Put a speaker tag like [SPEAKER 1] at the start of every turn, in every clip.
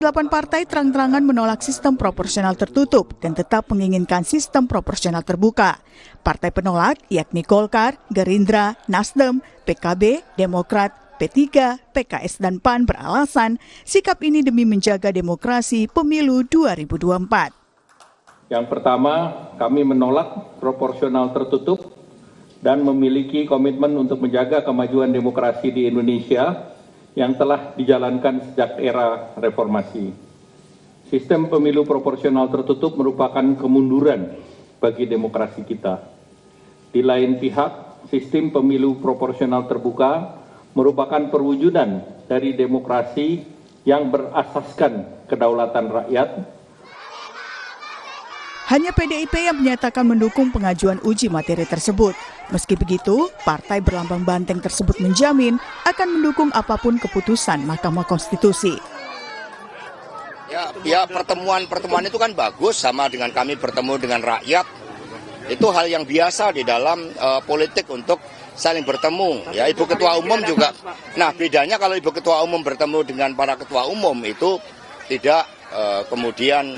[SPEAKER 1] 8 partai terang-terangan menolak sistem proporsional tertutup dan tetap menginginkan sistem proporsional terbuka. Partai penolak yakni Golkar, Gerindra, Nasdem, PKB, Demokrat, P3, PKS, dan PAN beralasan sikap ini demi menjaga demokrasi pemilu 2024.
[SPEAKER 2] Yang pertama, kami menolak proporsional tertutup dan memiliki komitmen untuk menjaga kemajuan demokrasi di Indonesia yang telah dijalankan sejak era reformasi. Sistem pemilu proporsional tertutup merupakan kemunduran bagi demokrasi kita. Di lain pihak, sistem pemilu proporsional terbuka merupakan perwujudan dari demokrasi yang berasaskan kedaulatan rakyat.
[SPEAKER 1] Hanya PDIP yang menyatakan mendukung pengajuan uji materi tersebut. Meski begitu, partai berlambang banteng tersebut menjamin akan mendukung apapun keputusan Mahkamah Konstitusi.
[SPEAKER 3] Ya pertemuan itu kan bagus, sama dengan kami bertemu dengan rakyat. Itu hal yang biasa di dalam politik untuk saling bertemu. Ya, Ibu Ketua Umum juga. Nah, bedanya kalau Ibu Ketua Umum bertemu dengan para ketua umum itu tidak kemudian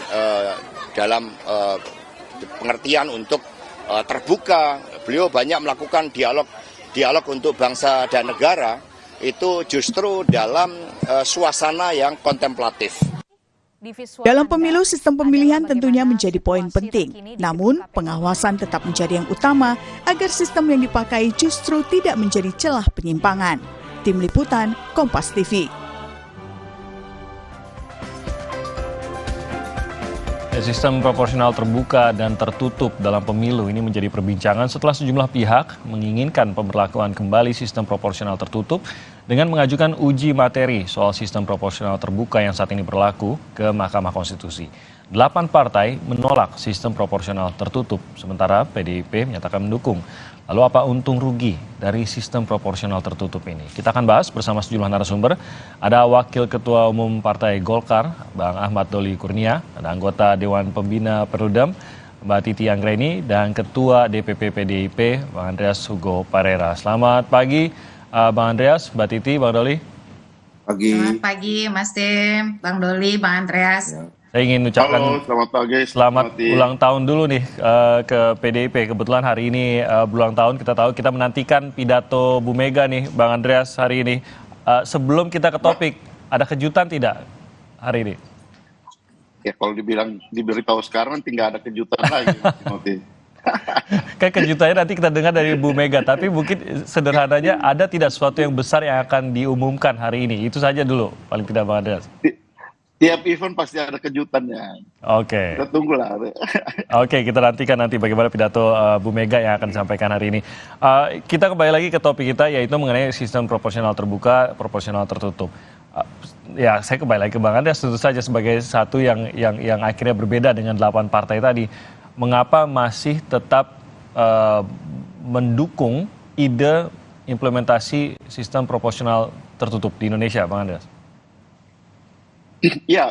[SPEAKER 3] dalam pengertian untuk terbuka. Beliau banyak melakukan dialog untuk bangsa dan negara, itu justru dalam suasana yang kontemplatif.
[SPEAKER 1] Dalam pemilu, sistem pemilihan tentunya menjadi poin penting. Namun, pengawasan tetap menjadi yang utama agar sistem yang dipakai justru tidak menjadi celah penyimpangan. Tim Liputan, Kompas TV.
[SPEAKER 4] Sistem proporsional terbuka dan tertutup dalam pemilu ini menjadi perbincangan setelah sejumlah pihak menginginkan pemberlakuan kembali sistem proporsional tertutup dengan mengajukan uji materi soal sistem proporsional terbuka yang saat ini berlaku ke Mahkamah Konstitusi. 8 partai menolak sistem proporsional tertutup, sementara PDIP menyatakan mendukung. Lalu apa untung rugi dari sistem proporsional tertutup ini? Kita akan bahas bersama sejumlah narasumber. Ada Wakil Ketua Umum Partai Golkar, Bang Ahmad Doli Kurnia, ada anggota Dewan Pembina Perludem, Mbak Titi Anggraini, dan Ketua DPP PDIP, Bang Andreas Hugo Parera. Selamat pagi, Bang Andreas, Mbak Titi, Bang Doli.
[SPEAKER 5] Selamat pagi, Mas Tim, Bang Doli, Bang Andreas.
[SPEAKER 4] Ya. Saya ingin ucapkan
[SPEAKER 6] selamat pagi,
[SPEAKER 4] selamat ulang tahun dulu nih ke PDIP. Kebetulan hari ini berulang tahun, kita tahu kita menantikan pidato Bu Mega nih, Bang Andreas hari ini. Sebelum kita ke topik, ada kejutan tidak hari ini?
[SPEAKER 6] Ya kalau diberitahu sekarang tinggal ada kejutan lagi.
[SPEAKER 4] Kayak kejutannya nanti kita dengar dari Bu Mega, tapi mungkin sederhananya ada tidak sesuatu yang besar yang akan diumumkan hari ini? Itu saja dulu, paling tidak Bang Andreas.
[SPEAKER 6] Tiap event pasti ada kejutannya.
[SPEAKER 4] Oke.
[SPEAKER 6] Kita tunggulah.
[SPEAKER 4] Oke, kita nantikan nanti bagaimana pidato Bu Mega yang akan disampaikan hari ini. Kita kembali lagi ke topik kita, yaitu mengenai sistem proporsional terbuka, proporsional tertutup. Ya, saya kembali lagi ke Bang Andreas, tentu saja sebagai satu yang akhirnya berbeda dengan 8 partai tadi. Mengapa masih tetap mendukung ide implementasi sistem proporsional tertutup di Indonesia, Bang Andreas?
[SPEAKER 6] Ya,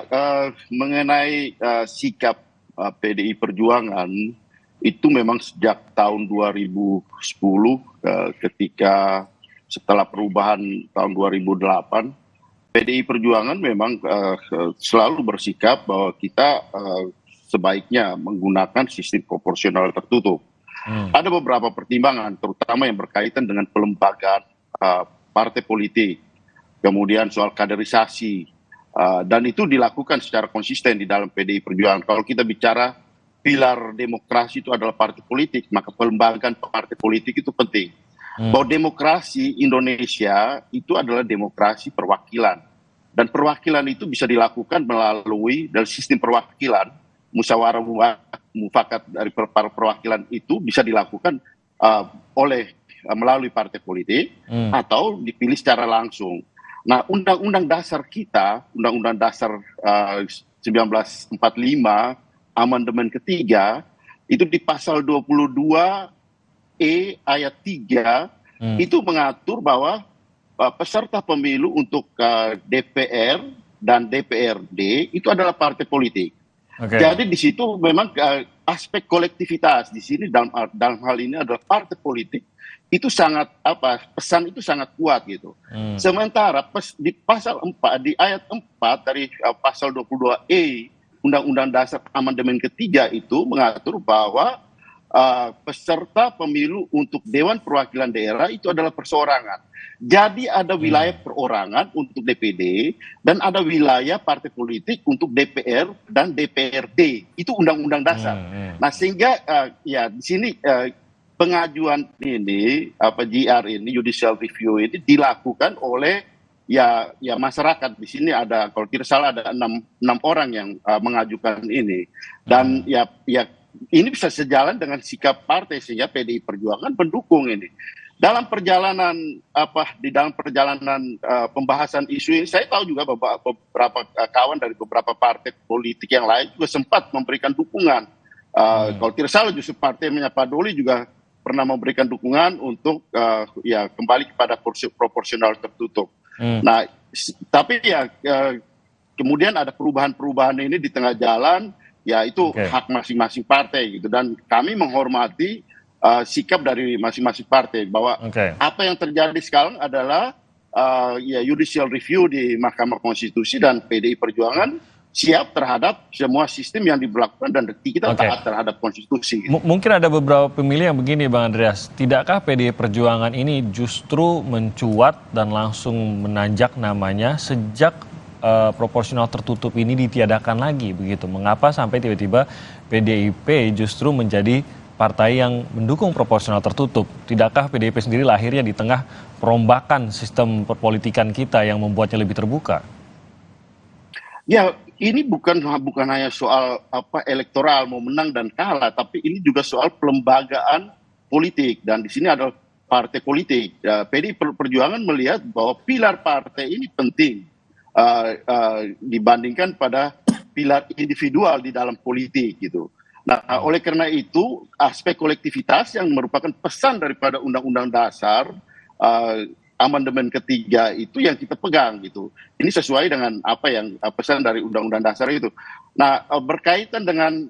[SPEAKER 6] mengenai sikap PDI Perjuangan itu memang sejak tahun 2010 ketika setelah perubahan tahun 2008, PDI Perjuangan memang selalu bersikap bahwa kita sebaiknya menggunakan sistem proporsional tertutup. Ada beberapa pertimbangan, terutama yang berkaitan dengan pelembagaan partai politik, kemudian soal kaderisasi, dan itu dilakukan secara konsisten di dalam PDI Perjuangan. Kalau kita bicara pilar demokrasi itu adalah partai politik, maka pelembagaan partai politik itu penting. Bahwa demokrasi Indonesia itu adalah demokrasi perwakilan. Dan perwakilan itu bisa dilakukan melalui dari sistem perwakilan, musyawarah mufakat dari perwakilan itu bisa dilakukan melalui partai politik atau dipilih secara langsung. Nah, Undang-Undang Dasar kita, Undang-Undang Dasar 1945, amandemen ketiga, itu di pasal 22E ayat 3, itu mengatur bahwa peserta pemilu untuk DPR dan DPRD itu adalah partai politik. Okay. Jadi di situ memang aspek kolektivitas di sini dalam hal ini adalah partai politik itu sangat pesan itu sangat kuat gitu. Sementara di pasal 4 di ayat 4 dari pasal 22E Undang-Undang Dasar Amandemen ketiga itu mengatur bahwa peserta pemilu untuk Dewan Perwakilan Daerah itu adalah perseorangan. Jadi ada wilayah perorangan untuk DPD dan ada wilayah partai politik untuk DPR dan DPRD. Itu Undang-Undang Dasar. Nah sehingga ya di sini pengajuan ini JR ini judicial review ini dilakukan oleh ya masyarakat. Di sini ada kalau tidak salah ada enam orang yang mengajukan ini dan ya ini bisa sejalan dengan sikap partai sehingga PDI Perjuangan mendukung ini. Dalam perjalanan pembahasan isu ini saya tahu juga beberapa kawan dari beberapa partai politik yang lain juga sempat memberikan dukungan. Kalau tidak salah justru partai Pak Doli juga pernah memberikan dukungan untuk kembali kepada proporsional tertutup. Nah, tapi kemudian ada perubahan-perubahan ini di tengah jalan, ya itu hak masing-masing partai gitu. Dan kami menghormati sikap dari masing-masing partai bahwa apa yang terjadi sekarang adalah judicial review di Mahkamah Konstitusi dan PDI Perjuangan siap terhadap semua sistem yang diberlakukan dan kita taat terhadap konstitusi.
[SPEAKER 4] Mungkin ada beberapa pemilih yang begini Bang Andreas, tidakkah PDI Perjuangan ini justru mencuat dan langsung menanjak namanya sejak proporsional tertutup ini ditiadakan lagi begitu? Mengapa sampai tiba-tiba PDIP justru menjadi partai yang mendukung proporsional tertutup? Tidakkah PDIP sendiri lahirnya di tengah perombakan sistem perpolitikan kita yang membuatnya lebih terbuka?
[SPEAKER 6] Ya, ini bukan hanya soal elektoral mau menang dan kalah, tapi ini juga soal pelembagaan politik dan di sini ada partai politik. PDI Perjuangan melihat bahwa pilar partai ini penting dibandingkan pada pilar individual di dalam politik gitu. Nah, oleh karena itu aspek kolektivitas yang merupakan pesan daripada Undang-Undang Dasar Amandemen ketiga itu yang kita pegang gitu. Ini sesuai dengan apa yang pesan dari Undang-Undang Dasar itu. Nah, berkaitan dengan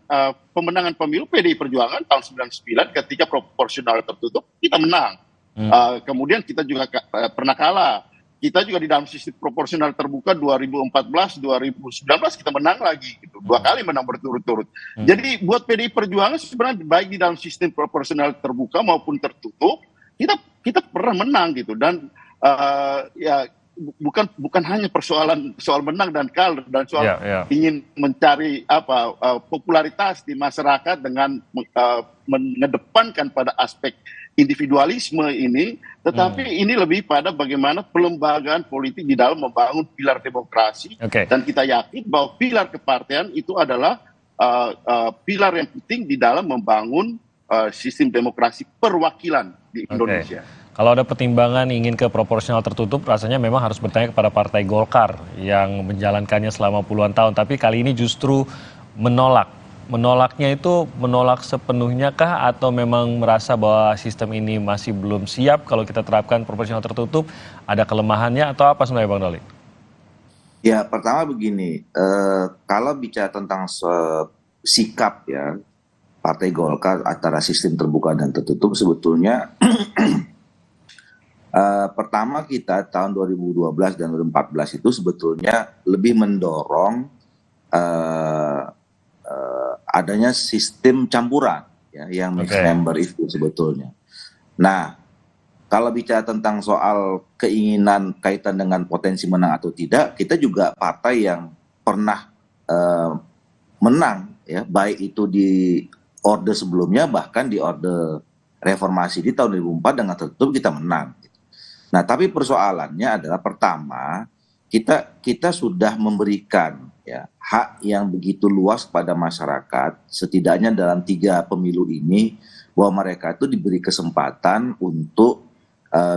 [SPEAKER 6] pemenangan pemilu PDI Perjuangan tahun 99 ketika proporsional tertutup kita menang. Kemudian kita juga pernah kalah. Kita juga di dalam sistem proporsional terbuka 2014, 2019 kita menang lagi gitu. 2 kali menang berturut-turut. Jadi buat PDI Perjuangan sebenarnya baik di dalam sistem proporsional terbuka maupun tertutup kita pernah menang gitu dan bukan hanya soal menang dan kalah dan soal ingin mencari popularitas di masyarakat dengan mengedepankan pada aspek individualisme ini, tetapi ini lebih pada bagaimana pelembagaan politik di dalam membangun pilar demokrasi dan kita yakin bahwa pilar kepartean itu adalah pilar yang penting di dalam membangun sistem demokrasi perwakilan di Indonesia.
[SPEAKER 4] Kalau ada pertimbangan ingin ke proporsional tertutup, rasanya memang harus bertanya kepada Partai Golkar yang menjalankannya selama puluhan tahun. Tapi kali ini justru menolak. Menolaknya itu menolak sepenuhnya kah atau memang merasa bahwa sistem ini masih belum siap kalau kita terapkan proporsional tertutup? Ada kelemahannya atau apa sebenarnya Bang Doli?
[SPEAKER 7] Ya, pertama begini, kalau bicara tentang sikap ya Partai Golkar antara sistem terbuka dan tertutup sebetulnya pertama kita tahun 2012 dan 2014 itu sebetulnya lebih mendorong adanya sistem campuran ya, yang mixed member itu sebetulnya. Nah, kalau bicara tentang soal keinginan kaitan dengan potensi menang atau tidak, kita juga partai yang pernah menang ya, baik itu di orde sebelumnya bahkan di orde reformasi di tahun 2004 dengan tertutup kita menang. Nah, tapi persoalannya adalah pertama kita sudah memberikan ya hak yang begitu luas pada masyarakat setidaknya dalam 3 pemilu ini bahwa mereka itu diberi kesempatan untuk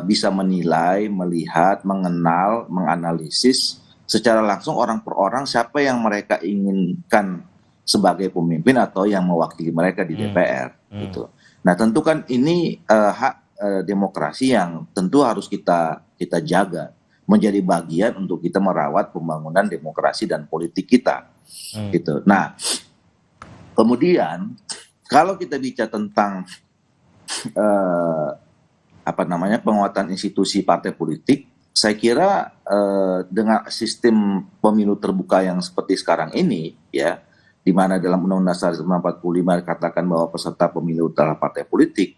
[SPEAKER 7] bisa menilai, melihat, mengenal, menganalisis secara langsung orang per orang siapa yang mereka inginkan sebagai pemimpin atau yang mewakili mereka di DPR gitu. Nah, tentu kan ini hak demokrasi yang tentu harus kita jaga menjadi bagian untuk kita merawat pembangunan demokrasi dan politik kita gitu. Nah, kemudian kalau kita bicara tentang penguatan institusi partai politik, saya kira dengan sistem pemilu terbuka yang seperti sekarang ini, ya, di mana dalam Undang-Undang Dasar 1945 dikatakan bahwa peserta pemilu adalah partai politik,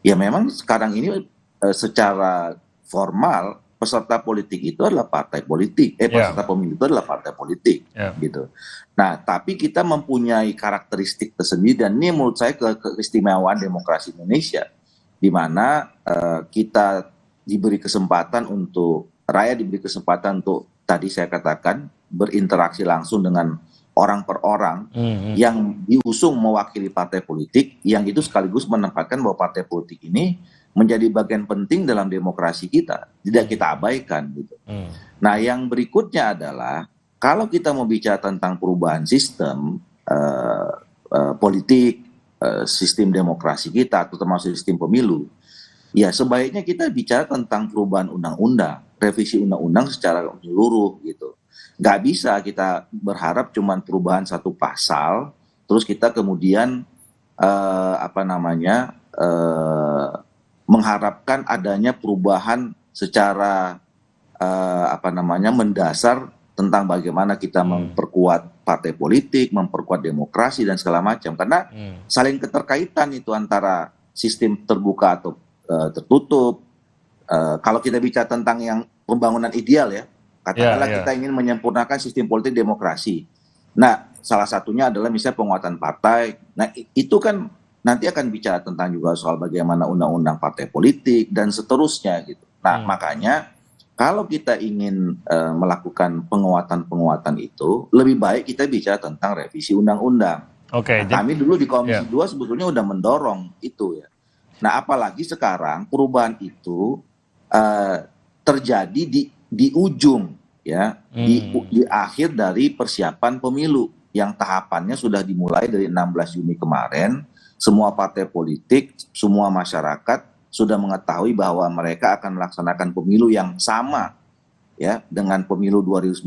[SPEAKER 7] ya memang sekarang ini secara formal peserta politik itu adalah partai politik, peserta pemilu itu adalah partai politik, gitu. Nah, tapi kita mempunyai karakteristik tersendiri, dan ini menurut saya keistimewaan demokrasi Indonesia, di mana kita diberi kesempatan untuk, rakyat diberi kesempatan untuk, tadi saya katakan, berinteraksi langsung dengan orang per orang yang diusung mewakili partai politik, yang itu sekaligus menempatkan bahwa partai politik ini menjadi bagian penting dalam demokrasi kita, tidak kita abaikan gitu. Nah, yang berikutnya adalah kalau kita mau bicara tentang perubahan sistem politik, sistem demokrasi kita, atau termasuk sistem pemilu, ya sebaiknya kita bicara tentang perubahan undang-undang, revisi undang-undang secara menyeluruh gitu. Nggak bisa kita berharap cuman perubahan satu pasal, terus kita kemudian mengharapkan adanya perubahan secara mendasar tentang bagaimana kita memperkuat partai politik, memperkuat demokrasi dan segala macam, karena saling keterkaitan itu antara sistem terbuka atau tertutup. Kalau kita bicara tentang yang pembangunan ideal, ya, katakanlah kita ingin menyempurnakan sistem politik demokrasi. Nah, salah satunya adalah misalnya penguatan partai. Nah, itu kan nanti akan bicara tentang juga soal bagaimana undang-undang partai politik dan seterusnya gitu. Nah, makanya kalau kita ingin melakukan penguatan-penguatan itu, lebih baik kita bicara tentang revisi undang-undang. Nah, kami dulu di Komisi 2 sebetulnya udah mendorong itu, ya. Nah, apalagi sekarang perubahan itu terjadi di ujung, ya, di akhir dari persiapan pemilu yang tahapannya sudah dimulai dari 16 Juni kemarin. Semua partai politik, semua masyarakat sudah mengetahui bahwa mereka akan melaksanakan pemilu yang sama, ya, dengan pemilu 2019,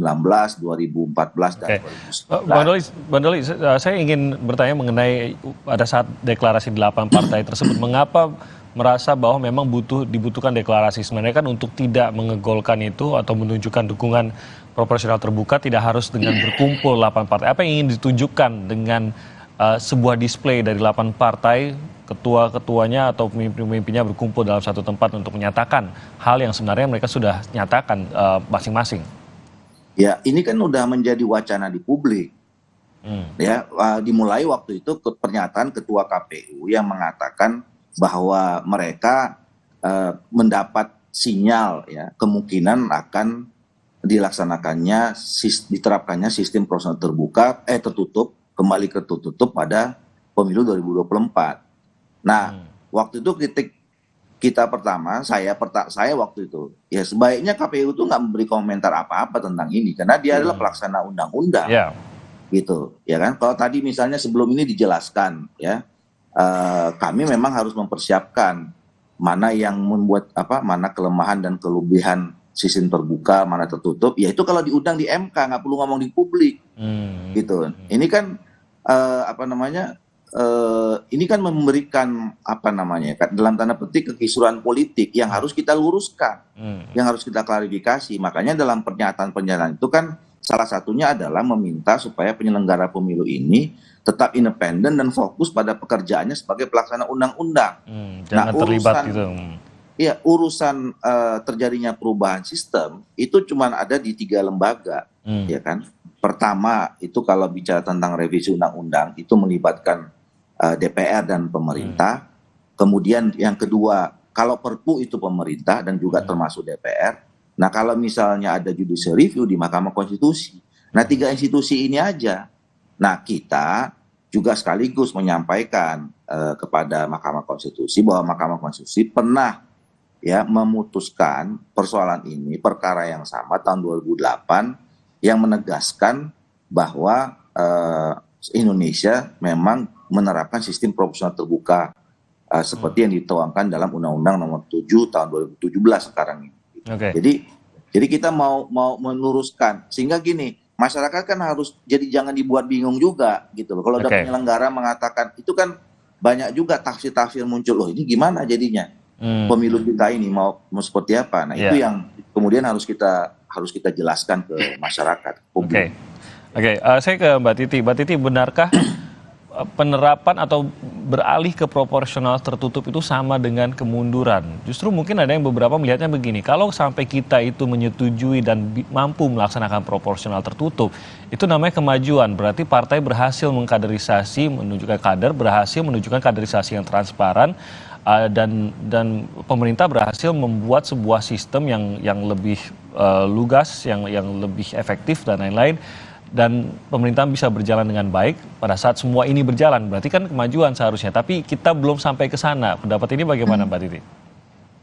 [SPEAKER 7] 2014 dan 2019.
[SPEAKER 4] Bang Doli, saya ingin bertanya mengenai pada saat deklarasi 8 partai tersebut, mengapa merasa bahwa memang dibutuhkan deklarasi? Sebenarnya kan untuk tidak mengegolkan itu atau menunjukkan dukungan proporsional terbuka tidak harus dengan berkumpul 8 partai. Apa yang ingin ditunjukkan dengan sebuah display dari 8 partai, ketua-ketuanya atau pemimpin-pemimpinnya berkumpul dalam satu tempat untuk menyatakan hal yang sebenarnya mereka sudah nyatakan masing-masing?
[SPEAKER 7] Ya, ini kan udah menjadi wacana di publik. Ya, dimulai waktu itu pernyataan Ketua KPU yang mengatakan bahwa mereka mendapat sinyal, ya, kemungkinan akan diterapkannya sistem proporsional terbuka tertutup, kembali ke tertutup pada pemilu 2024. Nah, waktu itu kritik kita pertama, saya waktu itu, ya sebaiknya KPU itu nggak memberi komentar apa-apa tentang ini, karena dia adalah pelaksana undang-undang, gitu, ya kan? Kalau tadi misalnya sebelum ini dijelaskan, ya, kami memang harus mempersiapkan mana yang membuat mana kelemahan dan kelebihan sistem terbuka, mana tertutup, ya itu kalau diundang di MK, nggak perlu ngomong di publik, gitu. Ini kan ini kan memberikan dalam tanda petik kekisruhan politik yang harus kita luruskan, yang harus kita klarifikasi. Makanya dalam pernyataan-pernyataan itu kan salah satunya adalah meminta supaya penyelenggara pemilu ini tetap independen dan fokus pada pekerjaannya sebagai pelaksana undang-undang.
[SPEAKER 4] Jangan terlibat gitu.
[SPEAKER 7] Ya, urusan terjadinya perubahan sistem itu cuma ada di 3 lembaga, ya kan. Pertama itu kalau bicara tentang revisi undang-undang itu melibatkan DPR dan pemerintah. Kemudian yang kedua, kalau Perpu itu pemerintah dan juga termasuk DPR. Nah, kalau misalnya ada judicial review di Mahkamah Konstitusi. Nah, 3 institusi ini aja. Nah, kita juga sekaligus menyampaikan kepada Mahkamah Konstitusi bahwa Mahkamah Konstitusi pernah, ya, memutuskan persoalan ini, perkara yang sama tahun 2008 yang menegaskan bahwa Indonesia memang menerapkan sistem proporsional terbuka seperti yang dituangkan dalam Undang-Undang Nomor 7 tahun 2017 sekarang ini. Jadi kita mau meluruskan sehingga gini, masyarakat kan harus jadi jangan dibuat bingung juga gitu loh. Kalau ada penyelenggara mengatakan itu kan banyak juga tafsir-tafsir muncul, loh ini gimana jadinya pemilu kita ini mau seperti apa. Nah itu yang kemudian harus kita jelaskan ke masyarakat.
[SPEAKER 4] Oke. Saya ke Mbak Titi. Mbak Titi, benarkah penerapan atau beralih ke proporsional tertutup itu sama dengan kemunduran? Justru mungkin ada yang beberapa melihatnya begini, kalau sampai kita itu menyetujui dan mampu melaksanakan proporsional tertutup, itu namanya kemajuan, berarti partai berhasil mengkaderisasi, menunjukkan kader, berhasil menunjukkan kaderisasi yang transparan, dan pemerintah berhasil membuat sebuah sistem yang lebih lugas, yang lebih efektif dan lain-lain. Dan pemerintah bisa berjalan dengan baik pada saat semua ini berjalan. Berarti kan kemajuan seharusnya. Tapi kita belum sampai ke sana. Pendapat ini bagaimana Mbak Titi?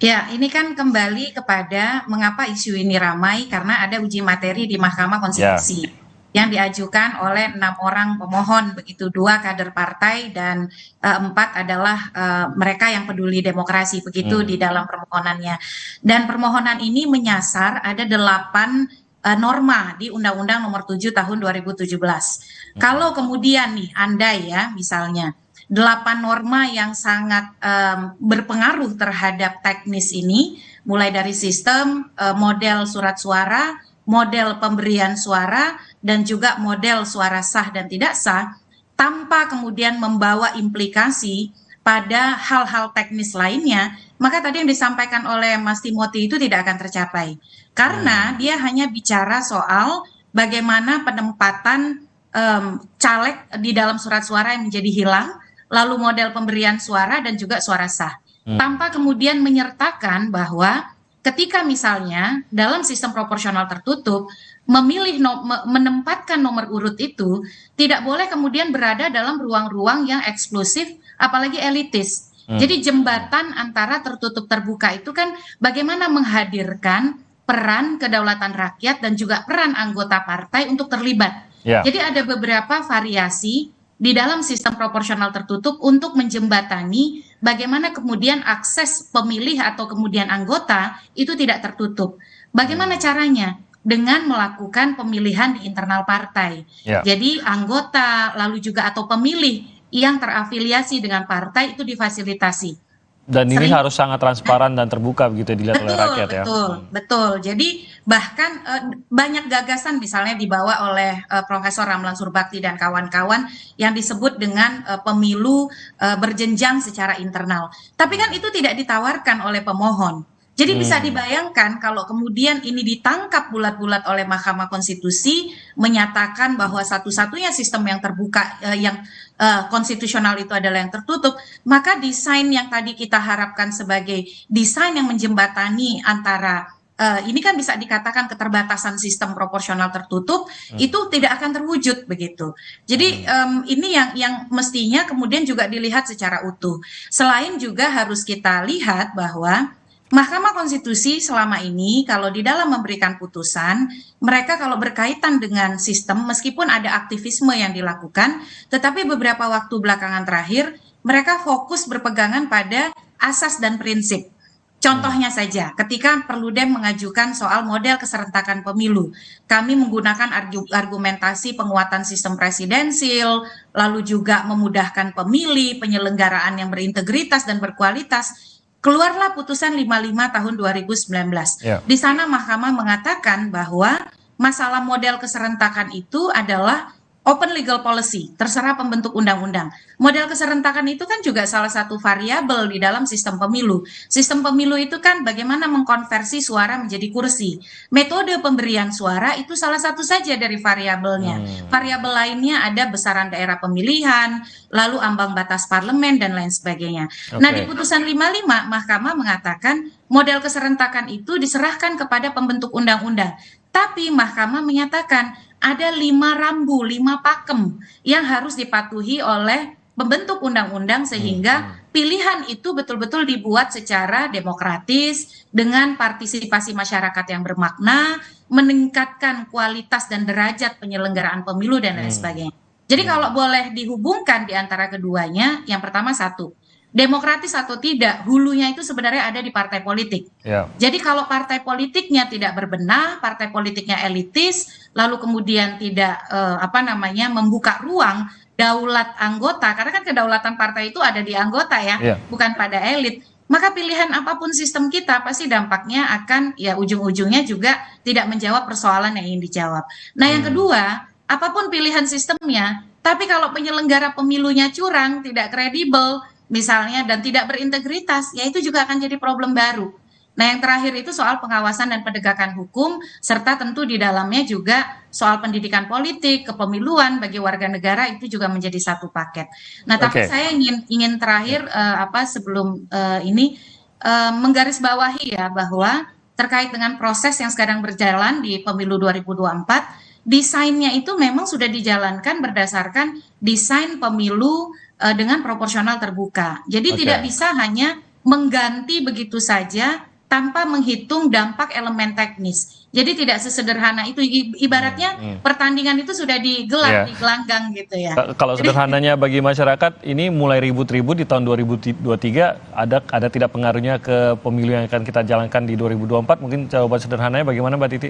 [SPEAKER 5] Ya, ini kan kembali kepada mengapa isu ini ramai karena ada uji materi di Mahkamah Konstitusi yang diajukan oleh 6 orang pemohon, begitu 2 kader partai dan 4 adalah mereka yang peduli demokrasi, begitu di dalam permohonannya. Dan permohonan ini menyasar ada 8 norma di Undang-Undang Nomor 7 Tahun 2017. Kalau kemudian nih andai ya misalnya 8 norma yang sangat berpengaruh terhadap teknis ini, mulai dari sistem, model surat suara, model pemberian suara, dan juga model suara sah dan tidak sah, tanpa kemudian membawa implikasi pada hal-hal teknis lainnya, maka tadi yang disampaikan oleh Mas Timothy itu tidak akan tercapai. Karena dia hanya bicara soal bagaimana penempatan caleg di dalam surat suara yang menjadi hilang, lalu model pemberian suara dan juga suara sah. Tanpa kemudian menyertakan bahwa ketika misalnya dalam sistem proporsional tertutup, menempatkan nomor urut itu tidak boleh kemudian berada dalam ruang-ruang yang eksklusif, apalagi elitis. Jadi jembatan antara tertutup terbuka itu kan bagaimana menghadirkan peran kedaulatan rakyat dan juga peran anggota partai untuk terlibat. Jadi ada beberapa variasi di dalam sistem proporsional tertutup untuk menjembatani bagaimana kemudian akses pemilih atau kemudian anggota itu tidak tertutup. Bagaimana caranya? Dengan melakukan pemilihan di internal partai. Jadi anggota lalu juga atau pemilih yang terafiliasi dengan partai itu difasilitasi.
[SPEAKER 4] Dan ini harus sangat transparan dan terbuka begitu dilihat oleh rakyat ya.
[SPEAKER 5] Betul. Jadi bahkan banyak gagasan misalnya dibawa oleh Profesor Ramlan Surbakti dan kawan-kawan yang disebut dengan pemilu berjenjang secara internal. Tapi kan itu tidak ditawarkan oleh pemohon. Jadi bisa dibayangkan kalau kemudian ini ditangkap bulat-bulat oleh Mahkamah Konstitusi menyatakan bahwa satu-satunya sistem yang terbuka yang konstitusional itu adalah yang tertutup, maka desain yang tadi kita harapkan sebagai desain yang menjembatani antara ini kan bisa dikatakan keterbatasan sistem proporsional tertutup itu tidak akan terwujud begitu. Jadi ini yang mestinya kemudian juga dilihat secara utuh. Selain juga harus kita lihat bahwa Mahkamah Konstitusi selama ini kalau di dalam memberikan putusan, mereka kalau berkaitan dengan sistem meskipun ada aktivisme yang dilakukan, tetapi beberapa waktu belakangan terakhir mereka fokus berpegangan pada asas dan prinsip. Contohnya saja, ketika Perludem mengajukan soal model keserentakan pemilu, kami menggunakan argumentasi penguatan sistem presidensil, lalu juga memudahkan pemilih, penyelenggaraan yang berintegritas dan berkualitas. Keluarlah putusan 55 tahun 2019. Di sana Mahkamah mengatakan bahwa masalah model keserentakan itu adalah open legal policy, terserah pembentuk undang-undang. Model keserentakan itu kan juga salah satu variabel di dalam sistem pemilu. Sistem pemilu itu kan bagaimana mengkonversi suara menjadi kursi. Metode pemberian suara itu salah satu saja dari variabelnya. Variabel lainnya ada besaran daerah pemilihan, lalu ambang batas parlemen, dan lain sebagainya. Nah, di putusan 55, Mahkamah mengatakan model keserentakan itu diserahkan kepada pembentuk undang-undang. Tapi Mahkamah menyatakan ada 5 rambu, 5 pakem yang harus dipatuhi oleh pembentuk undang-undang sehingga pilihan itu betul-betul dibuat secara demokratis dengan partisipasi masyarakat yang bermakna, meningkatkan kualitas dan derajat penyelenggaraan pemilu dan lain sebagainya. Jadi kalau boleh dihubungkan di antara keduanya, yang pertama satu, demokratis atau tidak, hulunya itu sebenarnya ada di partai politik. Jadi kalau partai politiknya tidak berbenah, partai politiknya elitis, lalu kemudian tidak membuka ruang daulat anggota, karena kan kedaulatan partai itu ada di anggota ya,
[SPEAKER 4] Iya.
[SPEAKER 5] bukan pada elit. Maka pilihan apapun sistem kita pasti dampaknya akan ya ujung-ujungnya juga tidak menjawab persoalan yang ingin dijawab. Nah, yang kedua, apapun pilihan sistemnya, tapi kalau penyelenggara pemilunya curang, tidak kredibel misalnya dan tidak berintegritas, ya itu juga akan jadi problem baru. Nah, yang terakhir itu soal pengawasan dan penegakan hukum, serta tentu di dalamnya juga soal pendidikan politik, kepemiluan bagi warga negara itu juga menjadi satu paket. Nah, tapi
[SPEAKER 4] Oke.
[SPEAKER 5] saya ingin terakhir sebelum ini menggarisbawahi ya bahwa terkait dengan proses yang sekarang berjalan di pemilu 2024, desainnya itu memang sudah dijalankan berdasarkan desain pemilu dengan proporsional terbuka. Jadi
[SPEAKER 4] Oke.
[SPEAKER 5] tidak bisa hanya mengganti begitu saja tanpa menghitung dampak elemen teknis. Jadi tidak sesederhana itu. Ibaratnya pertandingan itu sudah digelar
[SPEAKER 4] Iya.
[SPEAKER 5] di gelanggang gitu ya.
[SPEAKER 4] Kalau sederhananya bagi masyarakat, ini mulai ribut-ribut di tahun 2023, ada tidak pengaruhnya ke pemilu yang akan kita jalankan di 2024? Mungkin jawaban sederhananya bagaimana Mbak Titi?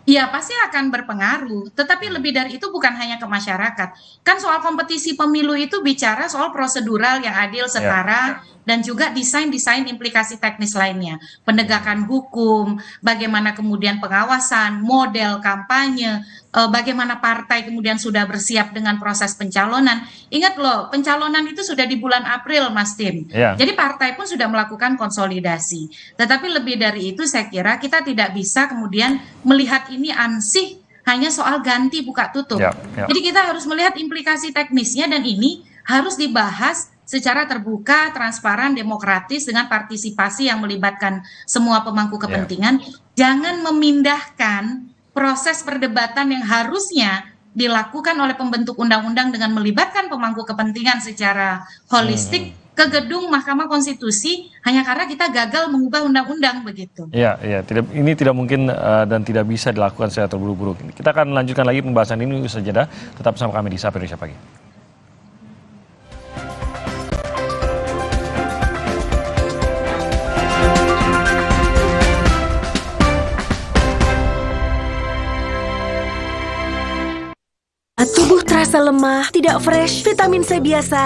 [SPEAKER 5] Ya, pasti akan berpengaruh. Tetapi lebih dari itu bukan hanya ke masyarakat. Kan soal kompetisi pemilu itu bicara soal prosedural yang adil, setara, dan juga desain-desain implikasi teknis lainnya. Penegakan hukum, bagaimana kemudian pengawasan, model kampanye, bagaimana partai kemudian sudah bersiap dengan proses pencalonan. Ingat loh, pencalonan itu sudah di bulan April, Mas Tim.
[SPEAKER 4] Ya.
[SPEAKER 5] Jadi partai pun sudah melakukan konsolidasi. Tetapi lebih dari itu saya kira kita tidak bisa kemudian melihat ini ansih hanya soal ganti buka tutup.
[SPEAKER 4] Ya, ya.
[SPEAKER 5] Jadi kita harus melihat implikasi teknisnya dan ini harus dibahas secara terbuka, transparan, demokratis dengan partisipasi yang melibatkan semua pemangku kepentingan. Jangan memindahkan proses perdebatan yang harusnya dilakukan oleh pembentuk undang-undang dengan melibatkan pemangku kepentingan secara holistik ke gedung Mahkamah Konstitusi hanya karena kita gagal mengubah undang-undang begitu.
[SPEAKER 4] Iya, ini tidak mungkin dan tidak bisa dilakukan secara terburu-buru. Kita akan lanjutkan lagi pembahasan ini usai jeda. Tetap bersama kami di Sapa Indonesia Pagi.
[SPEAKER 8] Tubuh terasa lemah, tidak fresh, vitamin C biasa